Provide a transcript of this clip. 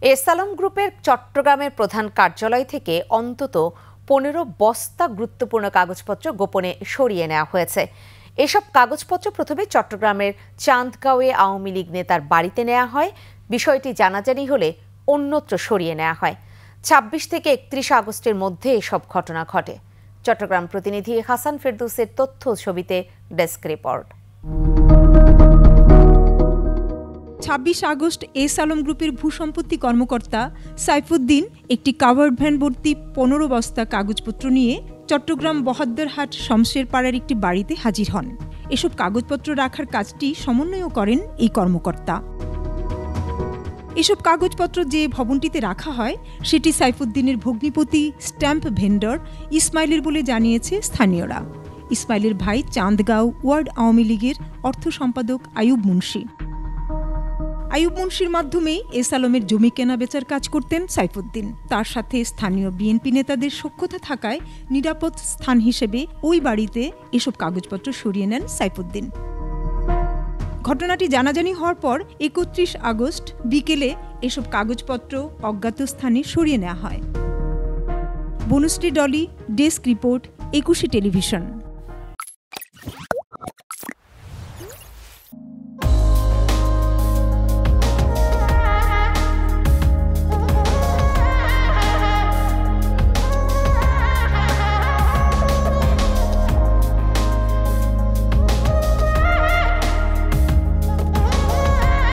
এসালম গ্রুপের চট্টগ্রামের প্রধান কার্যালয় থেকে অন্তত 15 বস্তা গুরুত্বপূর্ণ কাগজপত্র গোপনে সরিয়ে নেওয়া হয়েছে। এসব কাগজপত্র প্রথমে চট্টগ্রামের চান্দগাঁওয়ে আওয়ামী লীগ নেতার বাড়িতে নেওয়া হয়। বিষয়টি জানাজানি হলে অন্যত্র সরিয়ে নেওয়া হয়। 26 থেকে 31 আগস্টের মধ্যে এসব ঘটনা ঘটে। চট্টগ্রাম প্রতিনিধি হাসান ফেরদৌসের তথ্য ছবিতে ডেস্ক রিপোর্ট। 26 আগস্ট এসালম গ্রুপের ভূসম্পত্তি কর্মকর্তা সাইফুদ্দিন একটি কাভার্ড ভ্যান ভর্তি 15 বস্তা কাগজপত্র নিয়ে চট্টগ্রাম বহদ্দারহাট শমশের পাড়ার একটি বাড়িতে হাজির হন। এসব কাগজপত্র রাখার কাজটি সমন্বয় করেন এই কর্মকর্তা। এসব কাগজপত্র যে ভবনটিতে রাখা হয় সেটি সাইফুদ্দিনের ভগ্নিপতি স্ট্যাম্প ভেন্ডর ইসমাইলের বলে জানিয়েছে স্থানীয়রা। ইসমাইলের ভাই চান্দগাঁও ওয়ার্ড আওয়ামী লীগের অর্থ সম্পাদক আইয়ুব মুন্সি। আইয়ুব মুন্সির মাধ্যমেই এসালমের জমি কেনা বেচার কাজ করতেন সাইফুদ্দিন। তার সাথে স্থানীয় বিএনপি নেতাদের সখ্যতা থাকায় নিরাপদ স্থান হিসেবে ওই বাড়িতে এসব কাগজপত্র সরিয়ে নেন সাইফুদ্দিন। ঘটনাটি জানাজানি হওয়ার পর 31 আগস্ট বিকেলে এসব কাগজপত্র অজ্ঞাত স্থানে সরিয়ে নেওয়া হয়। Banushree Dolly, desk report, 21 television.